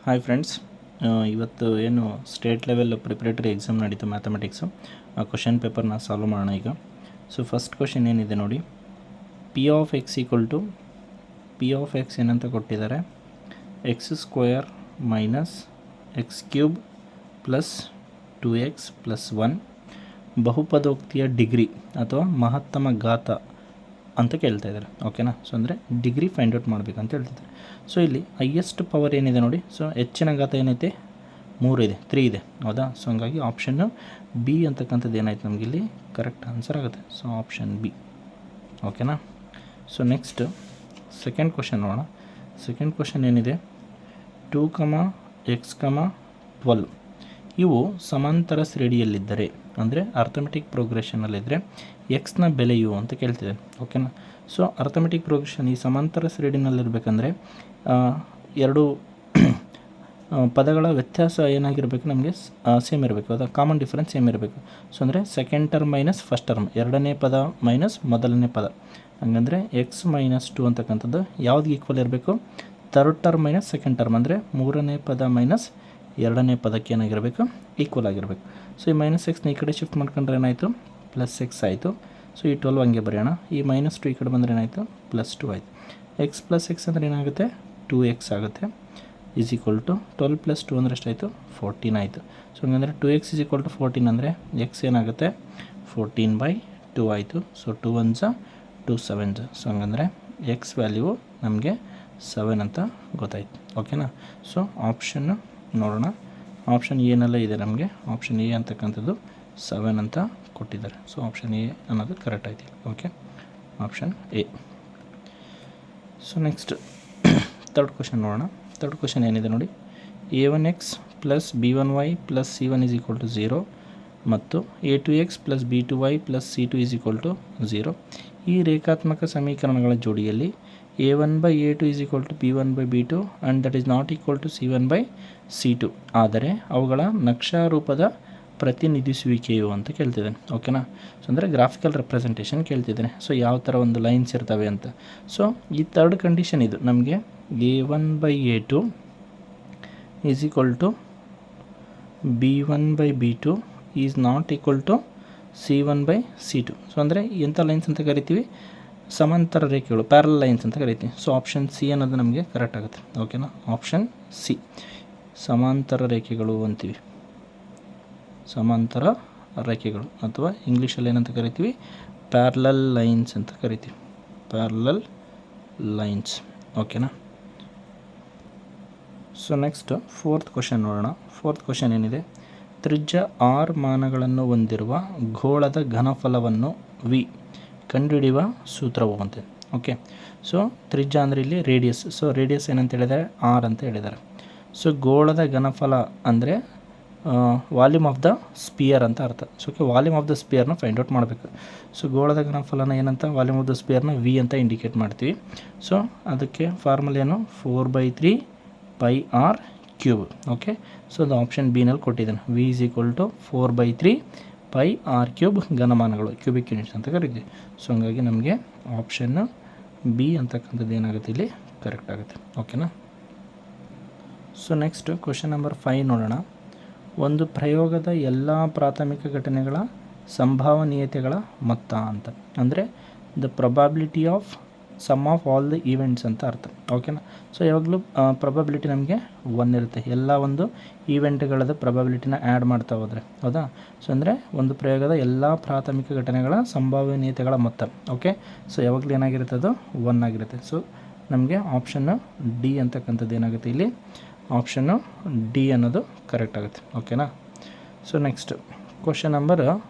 Hi friends, ಇವತ್ತು ಏನು state level preparatory exam ನಡೀತು ಮ್ಯಾಥಮೆಟಿಕ್ಸು. ಆ ಕ್ವಶನ್ ಪೇಪರ್ನ ಸಾಲ್ವ್ ಮಾಡೋಣ ಈಗ. ಸೊ ಫಸ್ಟ್ ಕ್ವಶನ್ ಏನಿದೆ ನೋಡಿ, ಪಿ ಆಫ್ ಎಕ್ಸ್ ಏನಂತ ಕೊಟ್ಟಿದ್ದಾರೆ, x square minus x cube plus 2x plus 1 ಬಹುಪದೋಕ್ತಿಯ ಡಿಗ್ರಿ ಅಥವಾ ಮಹತ್ತಮ ಘಾತ ಅಂತ ಕೇಳ್ತಾ ಇದ್ದಾರೆ. ಓಕೆನಾ? ಸೊ ಅಂದರೆ ಡಿಗ್ರಿ ಫೈಂಡ್ ಔಟ್ ಮಾಡಬೇಕಂತ ಹೇಳ್ತಿದ್ದಾರೆ. ಸೊ ಇಲ್ಲಿ ಹೈಯೆಸ್ಟ್ ಪವರ್ ಏನಿದೆ ನೋಡಿ, ಸೊ ಹೆಚ್ಚಿನ ಘಾತ ಏನೈತೆ, 3 ಇದೆ, 3 ಇದೆ, ಹೌದಾ? ಸೊ ಹಂಗಾಗಿ ಆಪ್ಷನ್ನು ಬಿ ಅಂತಕ್ಕಂಥದ್ದು ಏನಾಯ್ತು ನಮಗೆ ಇಲ್ಲಿ ಕರೆಕ್ಟ್ ಆನ್ಸರ್ ಆಗುತ್ತೆ. So option B. ಓಕೆನಾ? ಸೊ ನೆಕ್ಸ್ಟ್ ಸೆಕೆಂಡ್ ಕ್ವಶನ್ ನೋಡೋಣ. ಸೆಕೆಂಡ್ ಕ್ವಶನ್ ಏನಿದೆ, 2, x, 12 ಇವು ಸಮಾಂತರ ಶ್ರೇಣಿಯಲ್ಲಿದ್ದರೆ, ಅಂದರೆ ಅರ್ಥಮೆಟಿಕ್ ಪ್ರೋಗ್ರೆಷನಲ್ಲಿದ್ದರೆ ಎಕ್ಸ್ನ ಬೆಲೆಯು ಅಂತ ಕೇಳ್ತಿದೆ. ಓಕೆನಾ? ಸೊ ಅರ್ಥಮೆಟಿಕ್ ಪ್ರೋಗ್ರೆಷನ್ ಈ ಸಮಾಂತರ ಶ್ರೇಣಿನಲ್ಲಿರಬೇಕಂದ್ರೆ ಎರಡು ಪದಗಳ ವ್ಯತ್ಯಾಸ ಏನಾಗಿರಬೇಕು, ನಮಗೆ ಸೇಮ್ ಇರಬೇಕು, ಅದು ಕಾಮನ್ ಡಿಫರೆನ್ಸ್ ಸೇಮ್ ಇರಬೇಕು. ಸೊ ಅಂದರೆ second term minus first term, ಎರಡನೇ ಪದ ಮೈನಸ್ ಮೊದಲನೇ ಪದ. ಹಂಗಂದರೆ ಎಕ್ಸ್ ಮೈನಸ್ 2 ಅಂತಕ್ಕಂಥದ್ದು ಯಾವ್ದು ಈಕ್ವಲ್ ಇರಬೇಕು, third term minus second term, ಅಂದರೆ ಮೂರನೇ ಪದ ಮೈನಸ್ ಎರಡನೇ ಪದಕ್ಕೆ ಏನಾಗಿರಬೇಕು, ಈಕ್ವಲ್ ಆಗಿರಬೇಕು. ಸೊ ಈ ಮೈನಸ್ ಎಕ್ಸ್ನ ಈ ಕಡೆ ಶಿಫ್ಟ್ ಮಾಡ್ಕೊಂಡ್ರೆ ಏನಾಯಿತು, ಪ್ಲಸ್ ಎಕ್ಸ್ ಆಯಿತು. ಸೊ ಈ 12 ಹಂಗೆ ಬರೆಯೋಣ. ಈ -2 ಈ ಕಡೆ ಬಂದರೆ ಏನಾಯಿತು, +2 ಆಯಿತು. ಎಕ್ಸ್ ಪ್ಲಸ್ ಎಕ್ಸ್ ಅಂದರೆ ಏನಾಗುತ್ತೆ, 2x ಆಗುತ್ತೆ. ಈಸ್ ಈಕ್ವಲ್ ಟು 12 + 2 ಅಂದರೆ ಎಷ್ಟಾಯಿತು, 14 ಆಯಿತು. ಸೊ ಹಂಗಂದರೆ 2x ಈಸ್ ಈಕ್ವಲ್ ಟು 14 ಅಂದರೆ ಎಕ್ಸ್ ಏನಾಗುತ್ತೆ, 14/2 ಆಯಿತು. So 2 1s 2 7s. ಸೊ ಹಂಗಂದರೆ ಎಕ್ಸ್ ವ್ಯಾಲ್ಯೂ ನಮಗೆ 7 ಅಂತ ಗೊತ್ತಾಯಿತು. ಓಕೆನಾ? ಸೊ ಆಪ್ಷನ್ನು ನೋಡೋಣ. ಆಪ್ಷನ್ ಏನೆಲ್ಲ ಇದೆ ನಮಗೆ, ಆಪ್ಷನ್ ಎ ಅಂತಕ್ಕಂಥದ್ದು 7 ಅಂತ ಕೊಟ್ಟಿದ್ದಾರೆ. ಸೊ ಆಪ್ಷನ್ ಎ ಅನ್ನೋದು ಕರೆಕ್ಟ್ ಆಯ್ತು. Okay, option A. So next third question ನೋಡೋಣ. ತರ್ಡ್ ಕ್ವಶನ್ ಏನಿದೆ ನೋಡಿ, a1x plus b1y plus c1 is equal to 0 ಮತ್ತು a2x plus b2y plus c2 is equal to 0. ಈ ರೇಖಾತ್ಮಕ ಸಮೀಕರಣಗಳ ಜೋಡಿಯಲ್ಲಿ a1/a2 is equal to b1/b2 and that is not equal to c1/c2 ಆದರೆ ಅವುಗಳ ನಕ್ಷಾರೂಪದ ಪ್ರತಿನಿಧಿಸುವಿಕೆಯು ಅಂತ ಕೇಳ್ತಿದ್ದೇನೆ. ಓಕೆನಾ? ಸೊ ಅಂದರೆ ಗ್ರಾಫಿಕಲ್ ರೆಪ್ರೆಸೆಂಟೇಷನ್ ಕೇಳ್ತಿದ್ದೇನೆ. ಸೊ ಯಾವ ಥರ ಒಂದು ಲೈನ್ಸ್ ಇರ್ತವೆ ಅಂತ. ಸೊ ಈ ಥರ್ಡ್ ಕಂಡೀಷನ್ ಇದು ನಮಗೆ, a1/a2 is equal to b1/b2 is not equal to c1/c2. So ಅಂದರೆ ಎಂಥ ಲೈನ್ಸ್ ಅಂತ ಕರಿತೀವಿ, ಸಮಾಂತರ ರೇಖೆಗಳು, ಪ್ಯಾರಲ್ ಲೈನ್ಸ್ ಅಂತ ಕರಿತೀವಿ. ಸೊ ಆಪ್ಷನ್ ಸಿ ಅನ್ನೋದು ನಮಗೆ ಕರೆಕ್ಟ್ ಆಗುತ್ತೆ. ಓಕೆನಾ? ಆಪ್ಷನ್ ಸಿ, ಸಮಾಂತರ ರೇಖೆಗಳು ಅಂತೀವಿ, ಸಮಾಂತರ ರೇಖೆಗಳು, ಅಥವಾ ಇಂಗ್ಲೀಷಲ್ಲಿ ಏನಂತ ಕರಿತೀವಿ, ಪ್ಯಾರಲಲ್ ಲೈನ್ಸ್ ಅಂತ ಕರಿತೀವಿ, ಪ್ಯಾರಲಲ್ ಲೈನ್ಸ್. ಓಕೆನಾ? ಸೊ ನೆಕ್ಸ್ಟ್ ಫೋರ್ತ್ ಕ್ವಶನ್ ನೋಡೋಣ. ಫೋರ್ತ್ ಕ್ವಶನ್ ಏನಿದೆ, ತ್ರಿಜ್ಯ r ಮಾನಗಳನ್ನು ಹೊಂದಿರುವ ಗೋಳದ ಘನಫಲವನ್ನು v ಕಂಡುಹಿಡಿಯುವ ಸೂತ್ರವು ಅಂತೆ. ಓಕೆ, ಸೊ ತ್ರಿಜ್ಯ ಅಂದರೆ ಇಲ್ಲಿ ರೇಡಿಯಸ್. ಸೊ ರೇಡಿಯಸ್ ಏನಂತ ಹೇಳಿದ್ದಾರೆ, r ಅಂತ ಹೇಳಿದ್ದಾರೆ. ಸೊ ಗೋಳದ ಘನಫಲ ಅಂದರೆ ವಾಲ್ಯೂಮ್ ಆಫ್ ದ ಸ್ಪಿಯರ್ ಅಂತ ಅರ್ಥ. So okay, volume of the ಸ್ಪಿಯರ್ನ ಫೈಂಡ್ ಔಟ್ ಮಾಡಬೇಕು. ಸೊ ಗೋಳದ ಘನಫಲನ ಏನಂತ, ವಾಲ್ಯೂಮ್ ಆಫ್ ದ ಸ್ಪಿಯರ್ನ ವಿ ಅಂತ ಇಂಡಿಕೇಟ್ ಮಾಡ್ತೀವಿ. ಸೊ ಅದಕ್ಕೆ ಫಾರ್ಮುಲಾ ಏನು, 4/3πr³. ಓಕೆ, ಸೊ ಅದು ಆಪ್ಷನ್ ಬಿನಲ್ಲಿ ಕೊಟ್ಟಿದ್ದಾನೆ. V is equal to 4/3πr³ ಘನಮಾನಗಳು, ಕ್ಯೂಬಿಕ್ ಯೂನಿಟ್ಸ್ ಅಂತ ಕರಿತೀವಿ. ಸೊ ಹಂಗಾಗಿ ನಮಗೆ ಆಪ್ಷನ್ನು ಬಿ ಅಂತಕ್ಕಂಥದ್ದು ಏನಾಗುತ್ತೆ ಇಲ್ಲಿ ಕರೆಕ್ಟ್ ಆಗುತ್ತೆ. ಓಕೆನಾ? ಸೊ ನೆಕ್ಸ್ಟ್ ಕ್ವಶನ್ ನಂಬರ್ 5 ನೋಡೋಣ. ಒಂದು ಪ್ರಯೋಗದ ಎಲ್ಲ ಪ್ರಾಥಮಿಕ ಘಟನೆಗಳ ಸಂಭವನೀಯತೆಗಳ ಮೊತ್ತ ಅಂತ, ಅಂದರೆ the probability of sum of all the events ಅಂತ ಅರ್ಥ. ಓಕೆನಾ? ಸೊ ಯಾವಾಗಲೂ ಪ್ರೊಬಾಬಿಲಿಟಿ ನಮಗೆ 1 ಇರುತ್ತೆ, ಎಲ್ಲ ಒಂದು ಈವೆಂಟ್ಗಳದ್ದು ಪ್ರೊಬಾಬಿಲಿಟಿನ ಆ್ಯಡ್ ಮಾಡ್ತಾ ಹೋದರೆ, ಹೌದಾ? ಸೊ ಅಂದರೆ ಒಂದು ಪ್ರಯೋಗದ ಎಲ್ಲ ಪ್ರಾಥಮಿಕ ಘಟನೆಗಳ ಸಂಭವನೀಯತೆಗಳ ಮೊತ್ತ. ಓಕೆ, ಸೊ ಯಾವಾಗಲೂ ಏನಾಗಿರುತ್ತೆ, ಅದು 1 ಆಗಿರುತ್ತೆ. ಸೊ ನಮಗೆ ಆಪ್ಷನ್ನು ಡಿ ಅಂತಕ್ಕಂಥದ್ದು ಏನಾಗುತ್ತೆ ಇಲ್ಲಿ, ಆಪ್ಷನ್ನು ಡಿ ಅನ್ನೋದು ಕರೆಕ್ಟ್ ಆಗುತ್ತೆ. ಓಕೆನಾ? ಸೊ ನೆಕ್ಸ್ಟ್ ಕ್ವಶನ್ ನಂಬರ್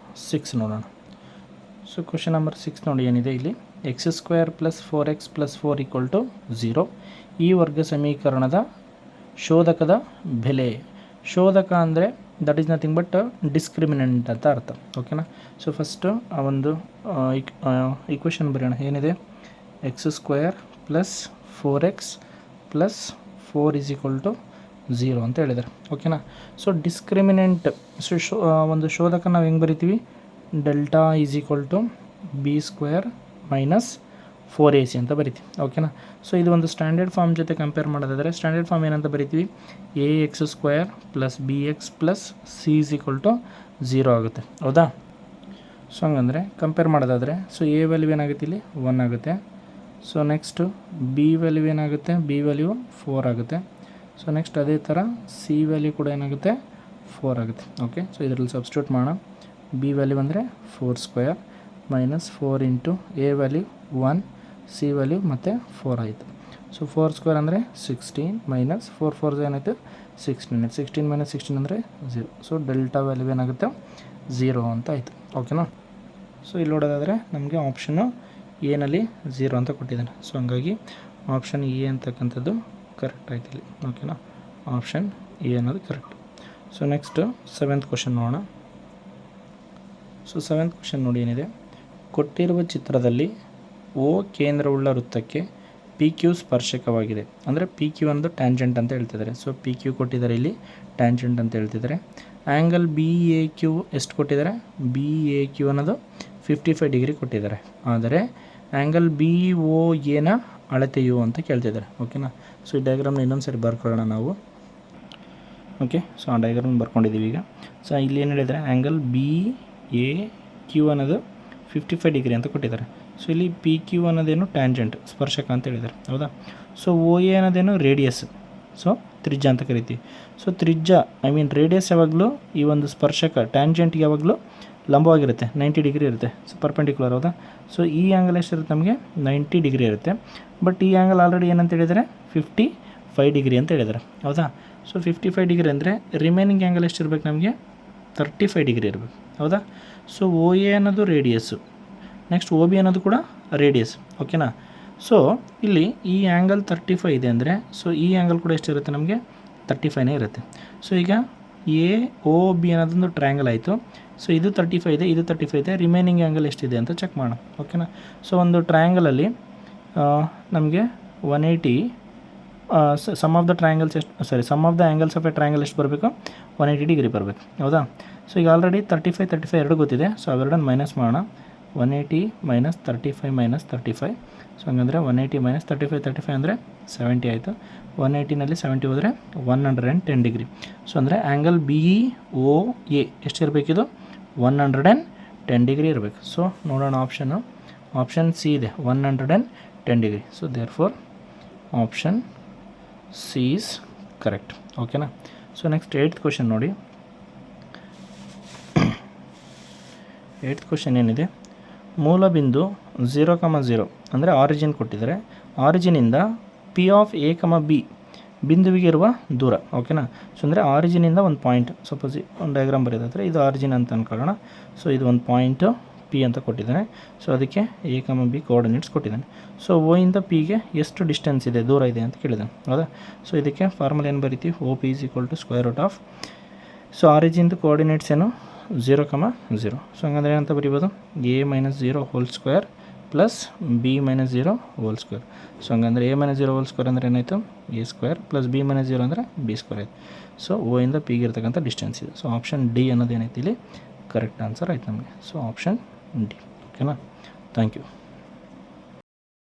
6 ನೋಡೋಣ. ಸೊ ಕ್ವಶನ್ ನಂಬರ್ 6 ನೋಡಿ ಏನಿದೆ ಇಲ್ಲಿ, x² + 4x + 4 = 0 ಈ ವರ್ಗ ಸಮೀಕರಣದ ಶೋಧಕದ ಬೆಲೆ. ಶೋಧಕ ಅಂದರೆ that is nothing but discriminant ಅಂತ ಅರ್ಥ. ಓಕೆನಾ? ಸೊ ಫಸ್ಟು ಆ ಒಂದು ಈಕ್ವೇಷನ್ ಬರೆಯೋಣ. ಏನಿದೆ, x² + 4x + 4 = 0 ಅಂತ ಹೇಳಿದ್ದಾರೆ. ಓಕೆನಾ? ಸೊ ಡಿಸ್ಕ್ರಿಮಿನೆಂಟ್, ಸೊ ಒಂದು ಶೋಧಕ ನಾವು ಹೆಂಗೆ ಬರಿತೀವಿ, delta is equal to b² - 4ac ಅಂತ ಬರಿತೀವಿ. ಓಕೆನಾ. ಸೊ ಇದು ಒಂದು ಸ್ಟ್ಯಾಂಡರ್ಡ್ ಫಾರ್ಮ್ ಜೊತೆ ಕಂಪೇರ್ ಮಾಡೋದಾದರೆ ಸ್ಟ್ಯಾಂಡರ್ಡ್ ಫಾರ್ಮ್ ಏನಂತ ಬರಿತೀವಿ, ax² + bx + c = 0 ಆಗುತ್ತೆ. ಹೌದಾ. ಸೊ ಹಂಗಂದರೆ ಕಂಪೇರ್ ಮಾಡೋದಾದರೆ ಸೊ ಎ ವ್ಯಾಲ್ಯೂ ಏನಾಗುತ್ತೆ, ಇಲ್ಲಿ 1 ಆಗುತ್ತೆ. ಸೊ ನೆಕ್ಸ್ಟು ಬಿ ವ್ಯಾಲ್ಯೂ ಏನಾಗುತ್ತೆ, ಬಿ ವ್ಯಾಲ್ಯೂ 4 ಆಗುತ್ತೆ. ಸೊ ನೆಕ್ಸ್ಟ್ ಅದೇ ಥರ ಸಿ ವ್ಯಾಲ್ಯೂ ಕೂಡ ಏನಾಗುತ್ತೆ, 4 ಆಗುತ್ತೆ. ಓಕೆ. ಸೊ ಇದರಲ್ಲಿ ಸಬ್ಸ್ಟಿಟ್ಯೂಟ್ ಮಾಡೋಣ. ಬಿ ವ್ಯಾಲ್ಯೂ ಅಂದರೆ 4² -4 into A value 1, C value ಮತ್ತು 4 ಆಯಿತು. ಸೊ 4² ಅಂದರೆ 16 -4 4 ಏನಾಯಿತು 16. 16 - 16 ಅಂದರೆ 0. ಸೊ ಡೆಲ್ಟಾ ವ್ಯಾಲ್ಯೂ ಏನಾಗುತ್ತೆ 0 ಅಂತ ಆಯಿತು. ಓಕೆನಾ. ಸೊ ಇಲ್ಲಿ ನೋಡೋದಾದರೆ ನಮಗೆ ಆಪ್ಷನ್ನು ಎನಲ್ಲಿ 0 ಅಂತ ಕೊಟ್ಟಿದ್ದಾನೆ. ಸೊ ಹಂಗಾಗಿ ಆಪ್ಷನ್ ಎ ಅಂತಕ್ಕಂಥದ್ದು ಕರೆಕ್ಟ್ ಆಯ್ತು ಇಲ್ಲಿ. ಓಕೆನಾ. ಆಪ್ಷನ್ ಎ ಅನ್ನೋದು correct. So next 7th question ನೋಡೋಣ. ಸೊ 7th ಕ್ವಶನ್ ನೋಡಿ ಏನಿದೆ, ಕೊಟ್ಟಿರುವ ಚಿತ್ರದಲ್ಲಿ ಓ ಕೇಂದ್ರವುಳ್ಳ ವೃತ್ತಕ್ಕೆ ಪಿ ಕ್ಯೂ ಸ್ಪರ್ಶಕವಾಗಿದೆ. ಅಂದರೆ ಪಿ ಕ್ಯೂ ಅನ್ನೋದು ಟ್ಯಾಂಜೆಂಟ್ ಅಂತ ಹೇಳ್ತಿದ್ದಾರೆ. ಸೊ ಪಿ ಕ್ಯೂ ಕೊಟ್ಟಿದ್ದಾರೆ, ಇಲ್ಲಿ ಟ್ಯಾಂಜೆಂಟ್ ಅಂತ ಹೇಳ್ತಿದ್ದಾರೆ. ಆ್ಯಂಗಲ್ ಬಿ ಎ ಕ್ಯೂ ಎಷ್ಟು ಕೊಟ್ಟಿದ್ದಾರೆ, ಬಿ ಎ ಕ್ಯೂ ಅನ್ನೋದು 55 ಡಿಗ್ರಿ ಕೊಟ್ಟಿದ್ದಾರೆ. ಆದರೆ ಆ್ಯಂಗಲ್ ಬಿ ಒ ಎನ ಅಳತೆಯು ಅಂತ ಕೇಳ್ತಿದ್ದಾರೆ. ಓಕೆನಾ. ಸೊ ಈ ಡಯಾಗ್ರಾಮ್ನ ಇನ್ನೊಂದು ಸರಿ ಬರ್ಕೊಳ್ಳೋಣ ನಾವು. ಓಕೆ. ಸೊ ಆ ಡಯಾಗ್ರಾಮ್ ಬರ್ಕೊಂಡಿದ್ದೀವಿ ಈಗ. ಸೊ ಇಲ್ಲಿ ಏನು ಹೇಳಿದರೆ ಆ್ಯಂಗಲ್ ಬಿ ಎ ಕ್ಯೂ ಅನ್ನೋದು 55 ಡಿಗ್ರಿ ಅಂತ ಕೊಟ್ಟಿದ್ದಾರೆ. ಸೊ ಇಲ್ಲಿ ಪಿ ಕ್ಯೂ ಅನ್ನೋದೇನು ಟ್ಯಾಂಜೆಂಟ್, ಸ್ಪರ್ಶಕ ಅಂತ ಹೇಳಿದ್ದಾರೆ. ಹೌದಾ. ಸೊ ಒ ಎ ಅನ್ನೋದೇನು ರೇಡಿಯಸ್, ಸೊ ತ್ರಿಜ್ಯ ಅಂತ ಕರಿತೀವಿ. ಸೊ ತ್ರಿಜ್ಯ ರೇಡಿಯಸ್ ಯಾವಾಗಲೂ ಈ ಒಂದು ಸ್ಪರ್ಶಕ ಟ್ಯಾಂಜೆಂಟ್ಗೆ ಯಾವಾಗಲೂ ಲಂಬವಾಗಿರುತ್ತೆ, 90 ಡಿಗ್ರಿ ಇರುತ್ತೆ. So perpendicular. ಹೌದಾ. ಸೊ ಈ ಆ್ಯಂಗಲ್ ಎಷ್ಟಿರುತ್ತೆ, ನಮಗೆ 90 ಡಿಗ್ರಿ ಇರುತ್ತೆ. ಬಟ್ ಈ ಆ್ಯಂಗಲ್ ಆಲ್ರೆಡಿ ಏನಂತ ಹೇಳಿದರೆ 55 ಡಿಗ್ರಿ ಅಂತ ಹೇಳಿದ್ದಾರೆ. ಹೌದಾ. ಸೊ 55 ಡಿಗ್ರಿ ಅಂದರೆ ರಿಮೈನಿಂಗ್ ಆ್ಯಂಗಲ್ ಎಷ್ಟಿರ್ಬೇಕು, ನಮಗೆ 35 ಡಿಗ್ರಿ ಇರಬೇಕು. ಹೌದಾ. ಸೊ ಒ ಎ ಅನ್ನೋದು ರೇಡಿಯಸ್ಸು, ನೆಕ್ಸ್ಟ್ ಒ ಬಿ ಅನ್ನೋದು ಕೂಡ ರೇಡಿಯಸ್. ಓಕೆನಾ. ಸೊ ಇಲ್ಲಿ ಈ ಆ್ಯಂಗಲ್ 35 ಇದೆ ಅಂದರೆ ಸೊ ಈ ಆ್ಯಂಗಲ್ ಕೂಡ ಎಷ್ಟಿರುತ್ತೆ, ನಮಗೆ 35ನೇ ಇರುತ್ತೆ. ಸೊ ಈಗ ಎ ಒ ಬಿ ಅನ್ನೋದೊಂದು ಟ್ರಯಾಂಗಲ್ ಆಯಿತು. ಸೊ ಇದು 35 ಇದೆ, ಇದು 35 ಇದೆ. ರಿಮೈನಿಂಗ್ ಆ್ಯಂಗಲ್ ಎಷ್ಟಿದೆ ಅಂತ ಚೆಕ್ ಮಾಡೋಣ. ಓಕೆನಾ. ಸೊ ಒಂದು ಟ್ರಯಾಂಗಲಲ್ಲಿ ನಮಗೆ 180 sum of the triangles sum of the angles of a triangle ಎಷ್ಟು ಬರಬೇಕು, 180 ಡಿಗ್ರಿ ಬರಬೇಕು. ಹೌದಾ. ಸೊ ಈಗ ಆಲ್ರೆಡಿ 35 ಎರಡು ಗೊತ್ತಿದೆ. ಸೊ ಅವೆರಡನ್ನು ಮೈನಸ್ ಮಾಡೋಣ. 180 - 35 - 35. ಸೊ ಹಂಗಂದರೆ 180 - 35 ಅಂದರೆ 70 ಆಯಿತು. 180ನಲ್ಲಿ 70 ಹೋದರೆ 110 ಡಿಗ್ರಿ. ಸೊ ಅಂದರೆ ಆ್ಯಂಗಲ್ ಬಿ ಒ ಎ ಎಷ್ಟಿರಬೇಕಿದು, 110 ಡಿಗ್ರಿ ಇರಬೇಕು. ಸೊ ನೋಡೋಣ ಆಪ್ಷನ್ನು. ಆಪ್ಷನ್ ಸಿ ಇದೆ, 110 degree. So therefore option C is correct. ಓಕೆನಾ. ಸೊ ನೆಕ್ಸ್ಟ್ 8th ಕ್ವಶನ್ ನೋಡಿ. 8th ಕ್ವಶನ್ ಏನಿದೆ, ಮೂಲ ಬಿಂದು 0,0 ಅಂದರೆ ಆರಿಜಿನ್ ಕೊಟ್ಟಿದ್ದಾರೆ. ಆರಿಜಿನಿಂದ ಪಿ ಆಫ್ ಎ, ಬಿ ಬಿಂದುವಿಗೆ ಇರುವ ದೂರ. ಓಕೆನಾ. ಸೊ ಅಂದರೆ ಆರಿಜಿನಿಂದ ಒಂದು ಪಾಯಿಂಟ್, ಸಪೋಸ್ ಒಂದು ಡಯಾಗ್ರಾಮ್ ಬರೆಯೋದಾದರೆ ಇದು ಆರಿಜಿನ್ ಅಂತ ಅಂದ್ಕೊಳ್ಳೋಣ. ಸೊ ಇದು ಒಂದು ಪಾಯಿಂಟು ಪಿ ಅಂತ ಕೊಟ್ಟಿದ್ದಾನೆ. ಸೊ ಅದಕ್ಕೆ ಎ, ಬಿ ಕೋಆರ್ಡಿನೇಟ್ಸ್ ಕೊಟ್ಟಿದ್ದಾನೆ. ಸೊ ಒ ಇಂದ ಪಿಗೆ ಎಷ್ಟು ಡಿಸ್ಟೆನ್ಸ್ ಇದೆ, ದೂರ ಇದೆ ಅಂತ ಕೇಳಿದ್ದಾನೆ. ಹೌದಾ. ಸೊ ಇದಕ್ಕೆ ಫಾರ್ಮುಲಾ ಏನು ಬರೀತೀವಿ, ಒ ಪಿ = ಸೊ ಆರಿಜಿನ್ದು ಕೋಆರ್ಡಿನೇಟ್ಸ್ ಏನು 0,0. ಸೊ ಹಂಗಂದ್ರೆ ಏನಂತ ಬರೀಬೋದು, a - 0² + b - 0². ಸೊ ಹಂಗಂದರೆ a - 0² ಅಂದರೆ ಏನಾಯಿತು, a² + b - 0 ಅಂದರೆ b² ಆಯಿತು. ಸೊ ಒ ಇಂದ ಪಿಗೆ ಇರ್ತಕ್ಕಂಥ ಡಿಸ್ಟೆನ್ಸ್ ಇದೆ. ಸೊ ಆಪ್ಷನ್ ಡಿ ಅನ್ನೋದು ಏನೈತಿ ಇಲ್ಲಿ ಕರೆಕ್ಟ್ ಆನ್ಸರ್ ಆಯ್ತು ನಮಗೆ. So option D. ಓಕೆನಾ. Thank you.